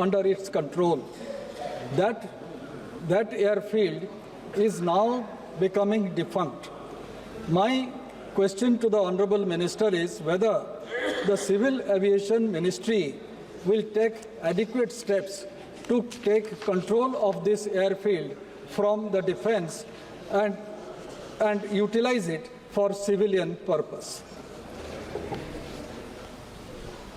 under its control. That airfield is now becoming defunct. My question to the Honorable Minister is whether the Civil Aviation Ministry will take adequate steps to take control of this airfield from the defense and utilize it for civilian purpose.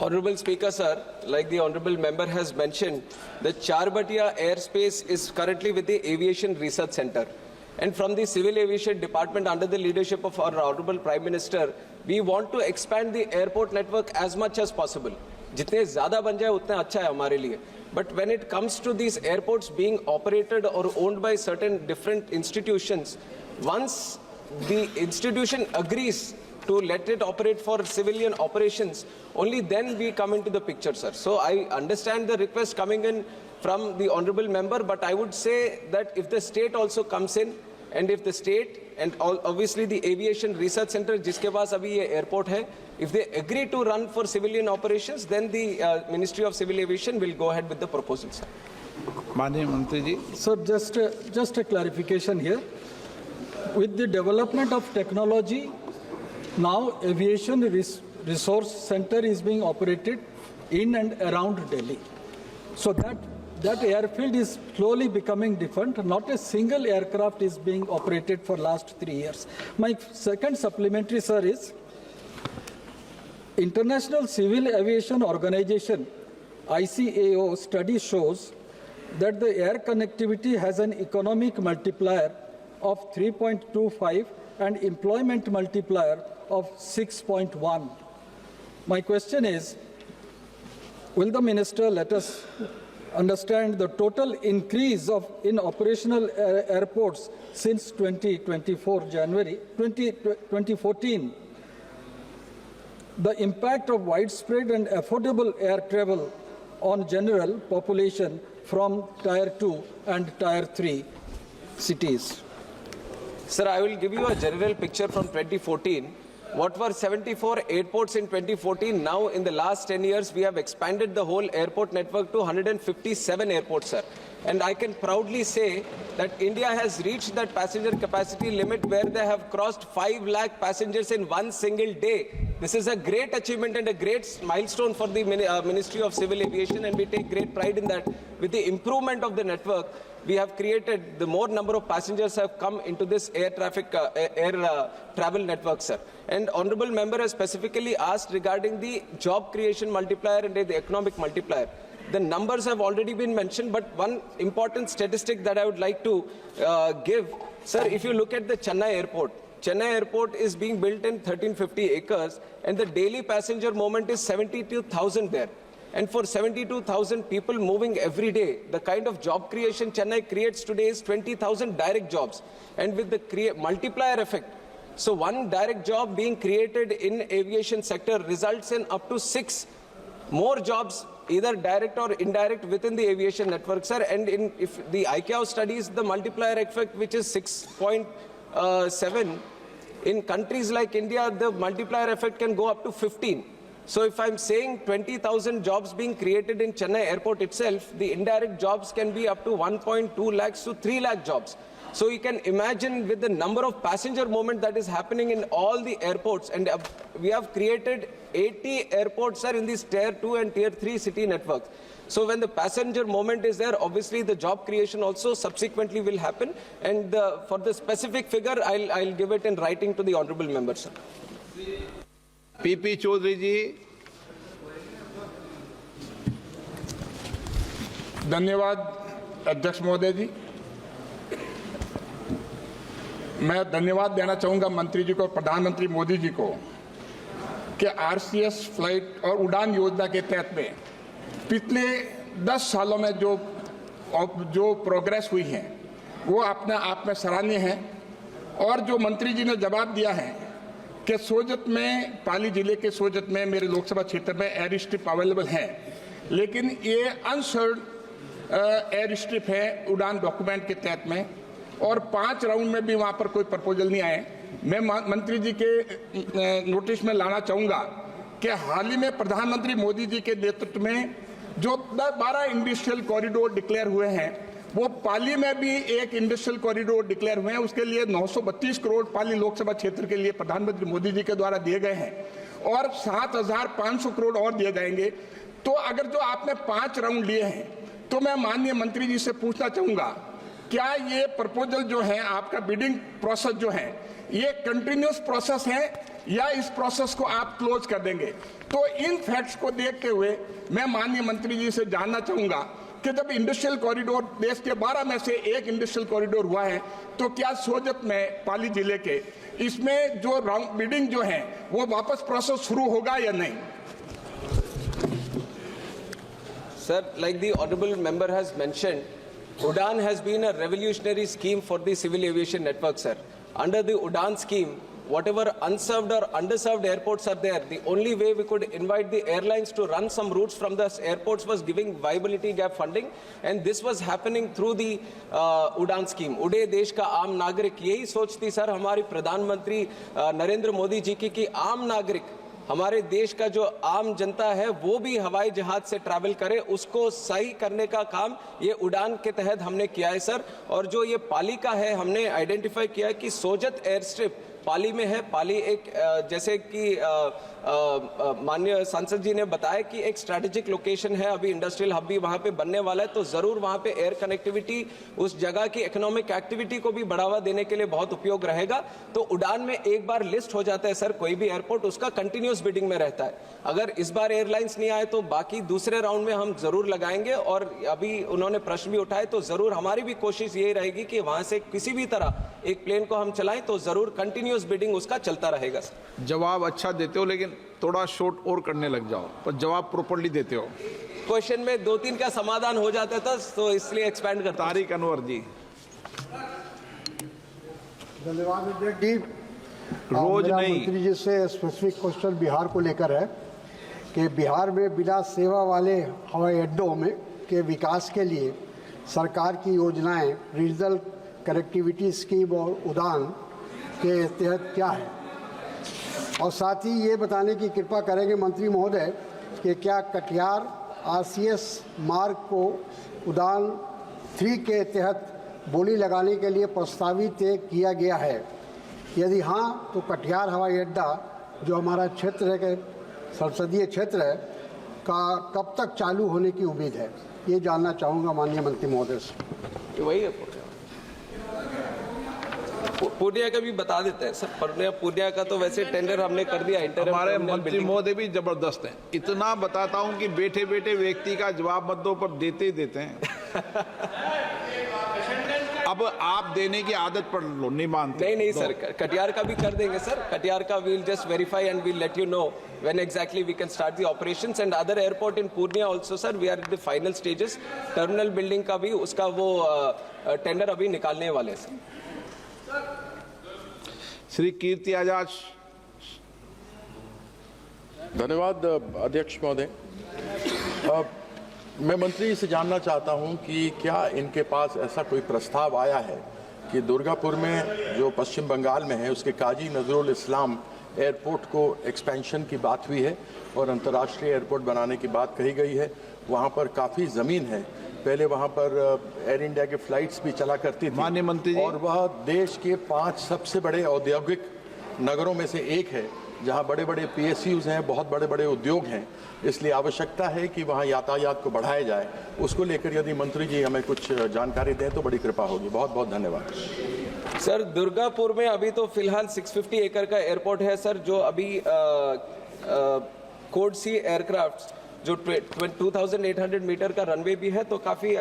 Honorable Speaker, sir, like the Honorable Member has mentioned, the Charbatiya airspace is currently with the Aviation Research Center. And from the Civil Aviation Department, under the leadership of our Honorable Prime Minister, we want to expand the airport network as much as possible. जितने ज़्यादा बन जाए उतना अच्छा है हमारे लिए. But when it comes to these airports being operated or owned by certain different institutions, once the institution agrees to let it operate for civilian operations, only then we come into the picture, sir. So I understand the request coming in from the Honorable Member, but I would say that if the state also comes in, and if the state and obviously the Aviation Research Center, जिसके पास अभी ये airport है, if they agree to run for civilian operations, then the Ministry of Civil Aviation will go ahead with the proposal, sir. माननीय मंत्री जी. So just a clarification here. With the development of technology, now Aviation Resource Center is being operated in and around Delhi. So that airfield is slowly becoming defunct. Not a single aircraft is being operated for last 3 years. My second supplementary, sir, is International Civil Aviation Organization, ICAO study shows that the air connectivity has an economic multiplier of 3.25 and employment multiplier of 6.1. My question is, will the minister let us understand the total increase in operational airports since 2014, the impact of widespread and affordable air travel on general population from Tier 2 and Tier 3 cities? Sir, I will give you a general picture from 2014. What were 74 airports in 2014? Now, in the last 10 years, we have expanded the whole airport network to 157 airports, sir. And I can proudly say that India has reached that passenger capacity limit where they have crossed 5 lakh passengers in one single day. This is a great achievement and a great milestone for the Ministry of Civil Aviation, and we take great pride in that. With the improvement of the network, we have created, the more number of passengers have come into this air travel network, sir. And Honorable Member has specifically asked regarding the job creation multiplier and the economic multiplier. The numbers have already been mentioned, but one important statistic that I would like to give, sir, if you look at the Chennai Airport is being built in 1350 acres, and the daily passenger movement is 72,000 there. And for 72,000 people moving every day, the kind of job creation Chennai creates today is 20,000 direct jobs. And with the multiplier effect, so one direct job being created in aviation sector results in up to 6 more jobs, either direct or indirect, within the aviation network, sir. And if the ICAO studies the multiplier effect, which is 6.7, in countries like India, the multiplier effect can go up to 15. So if I'm saying 20,000 jobs being created in Chennai Airport itself, the indirect jobs can be up to 1.2 lakhs to 3 lakh jobs. So you can imagine with the number of passenger movement that is happening in all the airports, and we have created 80 airports, sir, in these Tier 2 and Tier 3 city networks. So when the passenger movement is there, obviously the job creation also subsequently will happen. And for the specific figure, I'll give it in writing to the Honorable Member, sir. P P Chaudhary ji. धन्यवाद अध्यक्ष महोदय जी. मैं धन्यवाद देना चाहूंगा मंत्री जी को, प्रधानमंत्री मोदी जी को, कि आरसीएस फ्लाइट और उड़ान योजना के तहत में पिछले 10 सालों में जो प्रोग्रेस हुई है वो अपने आप में सराहनीय है. और जो मंत्री जी ने जवाब दिया है कि सोजत में, पाली जिले के सोजत में, मेरे लोकसभा क्षेत्र में एयर स्ट्रिप अवेलेबल है, लेकिन ये अनसर्ड एयर स्ट्रिप है उड़ान डॉक्यूमेंट के तहत में, और 5 राउंड में भी वहाँ पर कोई प्रपोजल नहीं आए. मैं मंत्री जी के नोटिस में लाना चाहूँगा कि हाल ही में प्रधानमंत्री मोदी जी के नेतृत्व में जो 12 इंडस्ट्रियल कॉरिडोर डिक्लेयर हुए हैं, वो पाली में भी एक इंडस्ट्रियल कॉरिडोर डिक्लेयर हुए हैं। उसके लिए 932 करोड़ पाली लोकसभा क्षेत्र के लिए प्रधानमंत्री मोदी जी के द्वारा दिए गए हैं और 7,500 करोड़ और दिए जाएंगे। तो अगर जो आपने 5 राउंड लिए हैं, तो मैं माननीय मंत्री जी से पूछना चाहूंगा, क्या ये प्रपोजल जो है, आपका बिडिंग प्रोसेस जो है, ये कंटिन्यूस प्रोसेस है या इस प्रोसेस को आप क्लोज कर देंगे? तो इन फैक्ट्स को देखते हुए मैं माननीय मंत्री जी से जानना चाहूंगा कि जब इंडस्ट्रियल कॉरिडोर देश के 12 में से एक इंडस्ट्रियल कॉरिडोर हुआ है, तो क्या सोजत में पाली जिले के इसमें जो राउंड बिडिंग जो है वो वापस प्रोसेस शुरू होगा या नहीं? Sir, like the honourable member has mentioned, UDAN has been a revolutionary scheme for the civil aviation network, sir. Under the UDAN scheme, whatever unserved or underserved airports are there, the only way we could invite the airlines to run some routes from the airports was giving viability gap funding, and this was happening through the UDAN scheme. उड़े देश का आम नागरिक, यही सोच थी sir हमारी प्रधानमंत्री नरेंद्र मोदी जी की कि आम नागरिक, हमारे देश का जो आम जनता है वो भी हवाई जहाज से ट्रैवल करे, उसको सही करने का काम ये उड़ान के तहत हमने किया है सर। और जो ये पाली का है, हमने आइडेंटिफाई किया है कि सोजत एयर स्ट्रिप पाली में है। पाली एक जैसे कि माननीय सांसद जी ने बताया कि एक स्ट्रैटेजिक लोकेशन है, अभी इंडस्ट्रियल हब भी वहां पे बनने वाला है, तो जरूर वहां पे एयर कनेक्टिविटी उस जगह की इकोनॉमिक एक्टिविटी को भी बढ़ावा देने के लिए बहुत उपयोग रहेगा। तो उड़ान में एक बार लिस्ट हो जाता है सर कोई भी एयरपोर्ट, उसका कंटिन्यूस बिडिंग में रहता है। अगर इस बार एयरलाइंस नहीं आए तो बाकी दूसरे राउंड में हम जरूर लगाएंगे। और अभी उन्होंने प्रश्न भी उठाए, तो जरूर हमारी भी कोशिश यही रहेगी कि वहां से किसी भी तरह एक प्लेन को हम चलाएं, तो जरूर कंटिन्यूस बिडिंग उसका चलता रहेगा सर। जवाब अच्छा देते हो, लेकिन थोड़ा शॉर्ट और करने लग जाओ, पर जवाब प्रॉपर्ली देते हो। क्वेश्चन में 2-3 का समाधान हो जाता था, तो इसलिए एक्सपेंड करता। तारिक अनवर जी। धन्यवाद विजय जी। रोज मेरा नहीं। मंत्री जी से स्पेसिफिक क्वेश्चन बिहार को लेकर है कि बिहार में बिना सेवा वाले हवाई अड्डों में के विकास के लिए सरकार की योजनाएं रीजनल कनेक्टिविटी स्कीम और उड़ान के तहत क्या है, और साथ ही ये बताने की कृपा करेंगे मंत्री महोदय कि क्या कटिहार RCS मार्ग को उड़ान 3 के तहत बोली लगाने के लिए प्रस्तावित किया गया है? यदि हाँ, तो कटिहार हवाई अड्डा जो हमारा क्षेत्र है, के संसदीय क्षेत्र है, का कब तक चालू होने की उम्मीद है, ये जानना चाहूँगा माननीय मंत्री महोदय से। वही है पूर्णिया का भी बता देते हैं सर। पूर्णिया का तो वैसे टेंडर हमने कर दिया। हमारे मंत्री महोदय भी जबरदस्त हैं। इतना बताता हूं कि बैठे बैठे व्यक्ति का जवाब मत दो, पर देते ही देते हैं। अब आप देने की आदत पड़ लो, नहीं मानते। नहीं सर, कटिहार का भी कर देंगे सर। कटिहार का we'll just verify and we'll let you know when exactly we can start the operations, and other airport in Purnia also sir, we are in the final stages। Terminal building का भी उसका वो tender अभी निकालने वाले sir. Shri Kirti Azad. धन्यवाद अध्यक्ष महोदय। मैं मंत्री जी से जानना चाहता हूं कि क्या इनके पास ऐसा कोई प्रस्ताव आया है कि दुर्गापुर में जो पश्चिम बंगाल में है उसके काजी नजरुल इस्लाम एयरपोर्ट को एक्सपेंशन की बात हुई है और अंतर्राष्ट्रीय एयरपोर्ट बनाने की बात कही गई है। वहां पर काफ़ी ज़मीन है, पहले वहां पर एयर इंडिया के फ्लाइट्स भी चला करती थी माननीय मंत्री जी। और वह देश के 5 सबसे बड़े औद्योगिक नगरों में से एक है जहां बड़े बड़े PSUs हैं, बहुत बड़े बड़े उद्योग हैं। इसलिए आवश्यकता है कि वहां यातायात को बढ़ाया जाए। उसको लेकर यदि मंत्री जी हमें कुछ जानकारी दें तो बड़ी कृपा होगी। बहुत बहुत धन्यवाद सर। दुर्गापुर में अभी तो फिलहाल 650 एकड़ का एयरपोर्ट है सर, जो अभी कोड सी एयरक्राफ्ट जो 2800 मीटर का रनवे भी है, तो काफ़ी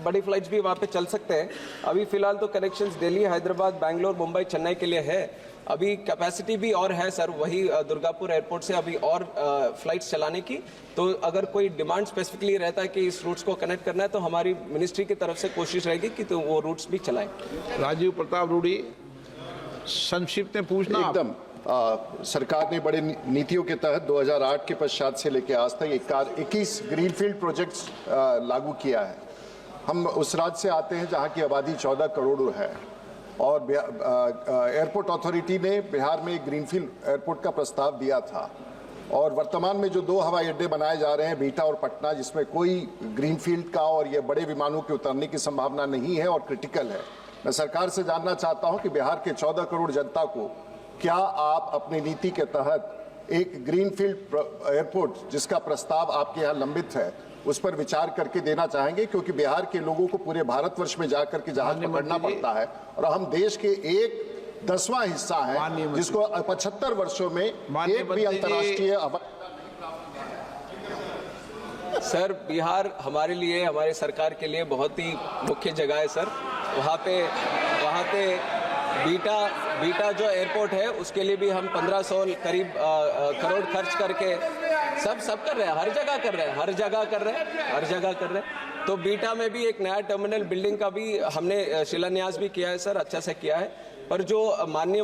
बड़ी फ्लाइट्स भी वहाँ पे चल सकते हैं। अभी फिलहाल तो कनेक्शंस दिल्ली, हैदराबाद, बैंगलोर, मुंबई, चेन्नई के लिए है। अभी कैपेसिटी भी और है सर वही दुर्गापुर एयरपोर्ट से अभी और फ्लाइट्स चलाने की। तो अगर कोई डिमांड स्पेसिफिकली रहता है कि इस रूट्स को कनेक्ट करना है, तो हमारी मिनिस्ट्री की तरफ से कोशिश रहेगी कि तो वो रूट्स भी चलाएं। राजीव प्रताप रूडी, संक्षिप्त में पूछना। एकदम सरकार ने बड़े नीतियों के तहत 2008 के पश्चात से लेकर आज तक 21 ग्रीनफील्ड प्रोजेक्ट्स लागू किया है। हम उस राज्य से आते हैं जहां की आबादी 14 करोड़ है और एयरपोर्ट अथॉरिटी ने बिहार में एक ग्रीनफील्ड एयरपोर्ट का प्रस्ताव दिया था। और वर्तमान में जो 2 हवाई अड्डे बनाए जा रहे हैं, बीटा और पटना, जिसमें कोई ग्रीनफील्ड का और ये बड़े विमानों के उतरने की संभावना नहीं है और क्रिटिकल है। मैं सरकार से जानना चाहता हूं कि बिहार के 14 करोड़ जनता को क्या आप अपनी नीति के तहत एक ग्रीनफील्ड एयरपोर्ट जिसका प्रस्ताव आपके यहाँ लंबित है उस पर विचार करके देना चाहेंगे, क्योंकि बिहार के लोगों को पूरे भारतवर्ष में जाकर के जहाज पकड़ना पड़ता है और हम देश के 1/10वां हिस्सा है जिसको 75 वर्षों में एक भी अंतर्राष्ट्रीय सर, बिहार हमारे लिए, हमारे सरकार के लिए बहुत ही मुख्य जगह है सर। वहाँ पे बीटा जो एयरपोर्ट है उसके लिए भी हम 1500 करीब करोड़ खर्च करके सब कर रहे हैं, हर जगह कर रहे हैं। तो बीटा में भी एक नया टर्मिनल बिल्डिंग का भी हमने शिलान्यास भी किया है सर, अच्छा से किया है। पर जो माननीय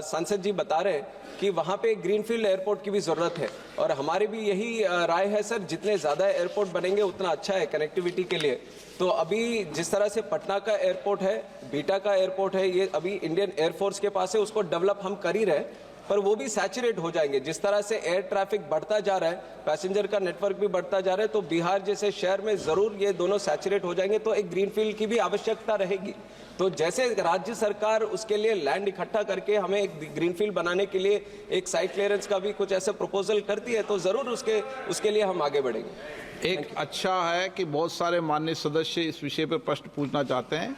सांसद जी बता रहे हैं कि वहाँ पे ग्रीनफील्ड एयरपोर्ट की भी जरूरत है और हमारी भी यही राय है सर, जितने ज़्यादा एयरपोर्ट बनेंगे उतना अच्छा है कनेक्टिविटी के लिए। तो अभी जिस तरह से पटना का एयरपोर्ट है, बीटा का एयरपोर्ट है, ये अभी इंडियन एयरफोर्स के पास है, उसको डेवलप हम कर ही रहे हैं, पर वो भी सैचुरेट हो जाएंगे। जिस तरह से एयर ट्रैफिक बढ़ता जा रहा है, पैसेंजर का नेटवर्क भी बढ़ता जा रहा है, तो बिहार जैसे शहर में जरूर ये दोनों सैचुरेट हो जाएंगे, तो एक ग्रीनफील्ड की भी आवश्यकता रहेगी। तो जैसे राज्य सरकार उसके लिए लैंड इकट्ठा करके हमें एक ग्रीनफील्ड बनाने के लिए एक साइट क्लियरेंस का भी कुछ ऐसा प्रपोजल करती है, तो जरूर उसके लिए हम आगे बढ़ेंगे। एक अच्छा है कि बहुत सारे माननीय सदस्य इस विषय पर प्रश्न पूछना चाहते हैं।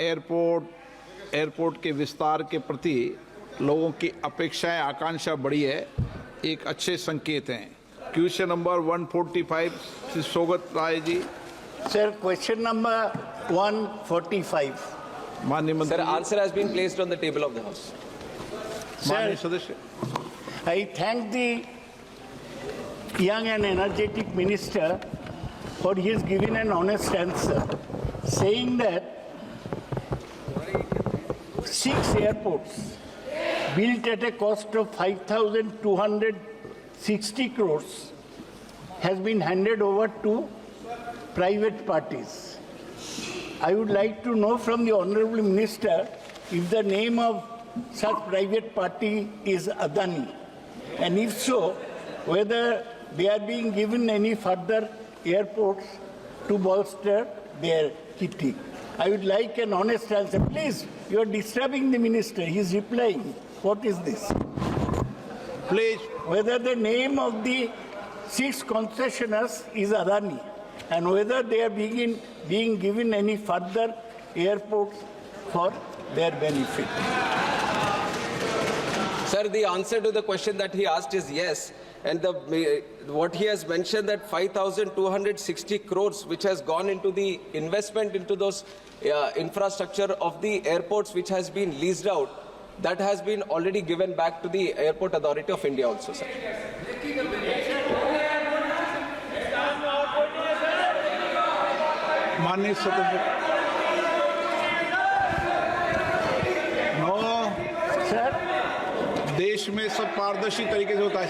एयरपोर्ट के विस्तार के प्रति लोगों की अपेक्षाएं, आकांक्षा बढ़ी है, एक अच्छे संकेत हैं। Question number 145 Shri Sougata Roy ji. Sir, question number 145। माननीय मंत्री sir, answer has been placed on the table of the house. माननीय सदस्य, I thank the young and energetic minister for his giving an honest answer, saying that 6 airports built at a cost of 5,260 crores has been handed over to private parties. I would like to know from the Honorable Minister if the name of such private party is Adani, and if so, whether they are being given any further airports to bolster their kitty. I would like an honest answer. Please, you are disturbing the minister. He is replying. What is this? please. Whether the name of the 6 concessionaires is Adani, and whether they are being given any further airports for their benefit. Sir, the answer to the question that he asked is yes. And what he has mentioned, that 5,260 crores which has gone into the investment into those infrastructure of the airports which has been leased out, that has been already given back to the Airport Authority of India also, sir. माननीय सदस्य, Sir, देश में सब पारदर्शी तरीके से होता है।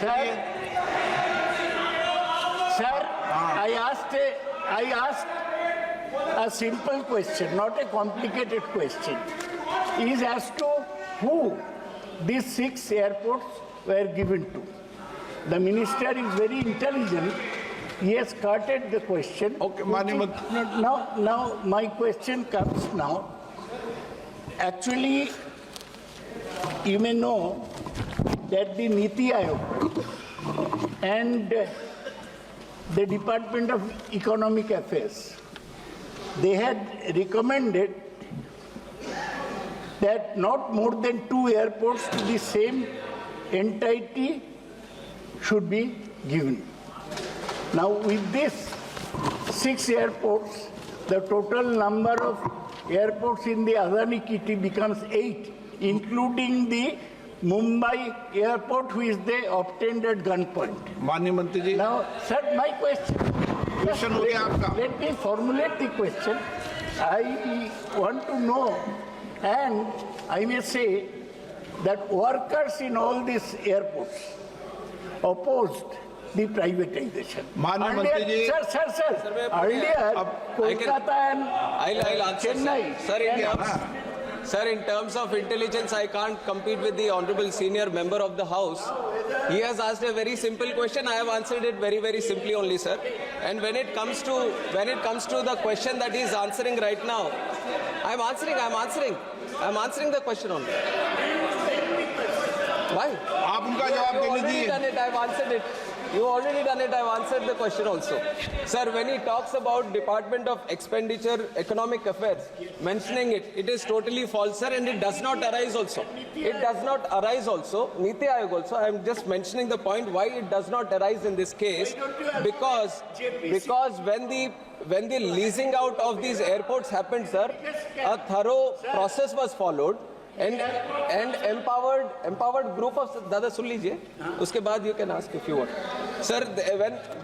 Sir, I asked a simple question, not a complicated question. Is as to who these 6 airports were given to. The minister is very intelligent. He has skirted the question. Okay, Maanyaman. Now my question comes now. Actually, you may know that the Niti Aayog and the Department of Economic Affairs, they had recommended that not more than 2 airports to the same entity should be given. Now with this 6 airports, the total number of airports in the Adani kitty becomes 8, including the Mumbai airport, which they obtained at gunpoint. माननीय मंत्री जी, Now, sir, my question. Question हो गया आपका। Let me formulate the question. I want to know, and I may say that workers in all these airports opposed the privatization. माननीय मंत्री जी, Sir. Earlier, अब Kolkata and I'll answer, Chennai. sir. Sir, Sir, in terms of intelligence, I can't compete with the honorable senior member of the House. He has asked a very simple question. I have answered it very, very simply only, sir. And when it comes to the question that he is answering right now, I'm answering the question only. Why? आप उनका जवाब You they already लीजिए। done it. I've answered it. You already done it. I've answered the question also. Sir, when he talks about Department of Expenditure, Economic Affairs, mentioning it, it is totally false, sir, and it does not arise also. It does not arise also. Niti Aayog also. I'm just mentioning the point why it does not arise in this case, because when the leasing out of these airports happened, sir, a thorough process was followed. And empowered group of दादा सुन लीजिए उसके बाद you can ask if you want. Sir,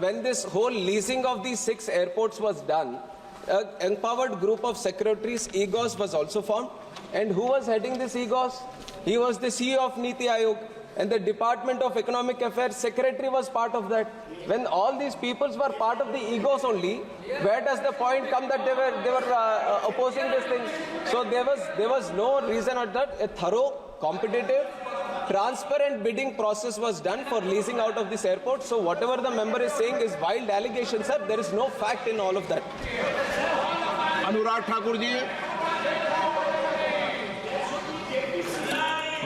when this whole leasing of these 6 airports was done, an empowered group of secretaries, EGOS, was also formed. And who was heading this EGOS? He was the CEO of Niti Aayog, and the Department of Economic Affairs secretary was part of that. When all these peoples were part of the EGOS only, where does the point come that they were opposing this thing? So there was no reason or that. A thorough, competitive, transparent bidding process was done for leasing out of this airport. So whatever the member is saying is wild allegations, sir. There is no fact in all of that. Anurag Thakur ji.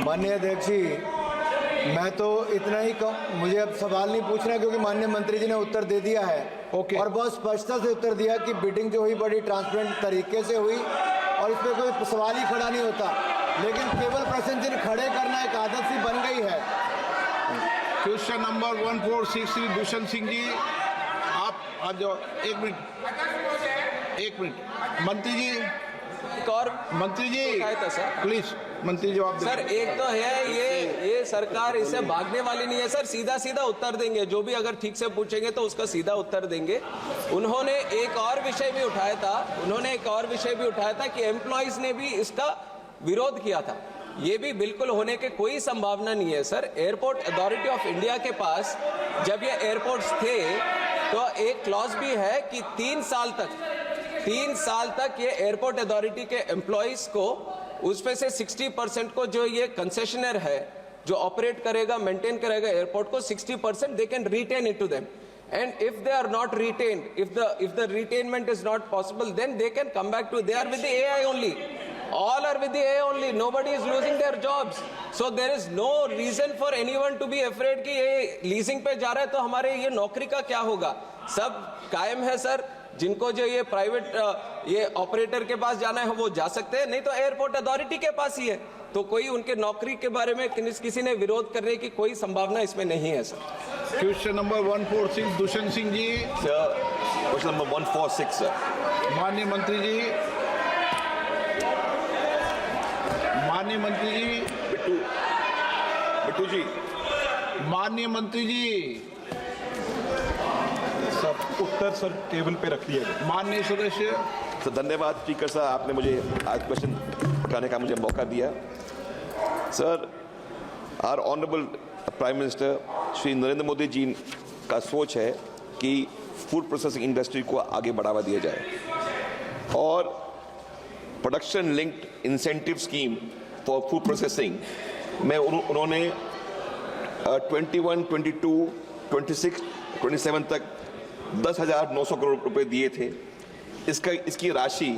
माननीय अध्यक्ष जी, मैं तो इतना ही मुझे अब सवाल नहीं पूछना क्योंकि माननीय मंत्री जी ने उत्तर दे दिया है। ओके। और बहुत स्पष्टता से उत्तर दिया कि बिडिंग जो हुई बड़ी ट्रांसपेरेंट तरीके से हुई और इसमें कोई सवाल ही खड़ा नहीं होता, लेकिन केवल पैसेंजर खड़े करना एक आदत सी बन गई है। क्वेश्चन नंबर 1463 दुष्यंत सिंह जी, आप जो एक मिनट मंत्री जी, मंत्री जी प्लीज, मंत्री जवाब दें। सर, एक तो है ये सरकार इससे भागने वाली नहीं है सर, सीधा सीधा उत्तर देंगे, जो भी अगर ठीक से पूछेंगे तो उसका सीधा उत्तर देंगे। उन्होंने एक और विषय भी उठाया था कि एम्प्लॉइज ने भी इसका विरोध किया था। ये भी बिल्कुल होने के कोई संभावना नहीं है sir. Airport authority of India के पास जब ये एयरपोर्ट्स थे तो एक क्लॉज भी है कि 3 साल तक ये एयरपोर्ट अथॉरिटी के एम्प्लॉइज को उसमें से 60% को जो ये कंसेशनर है जो ऑपरेट करेगा, मेंटेन करेगा एयरपोर्ट को, 60% they can retain it to them, and if they are not retained, if the retainment is not possible, then they can come back to, they are with the AI only, all are with the AI only, nobody is losing their jobs, so there is no reason for anyone to be afraid कि ये leasing पे जा रहा है तो हमारे ये नौकरी का क्या होगा। सब कायम है सर, जिनको जो ये प्राइवेट ये ऑपरेटर के पास जाना है वो जा सकते हैं, नहीं तो एयरपोर्ट अथॉरिटी के पास ही है, तो कोई उनके नौकरी के बारे में किसी ने विरोध करने की कोई संभावना इसमें नहीं है sir. Question number 146 Dushyant Singh ji. Question number 146 sir. माननीय मंत्री जी, बिट्टू जी, माननीय मंत्री जी, सब उत्तर सर टेबल पे रख दिया गया। माननीय सदस्य। सर धन्यवाद स्पीकर साहब, आपने मुझे आज क्वेश्चन उठाने का मुझे मौका दिया। Sir, our honourable prime minister Shri Narendra Modi ji का सोच है कि फूड प्रोसेसिंग इंडस्ट्री को आगे बढ़ावा दिया जाए और production linked incentive scheme for food processing में उन्होंने 21, 22, 26, 27 तक 10,900 करोड़ रुपए दिए थे। इसकी राशि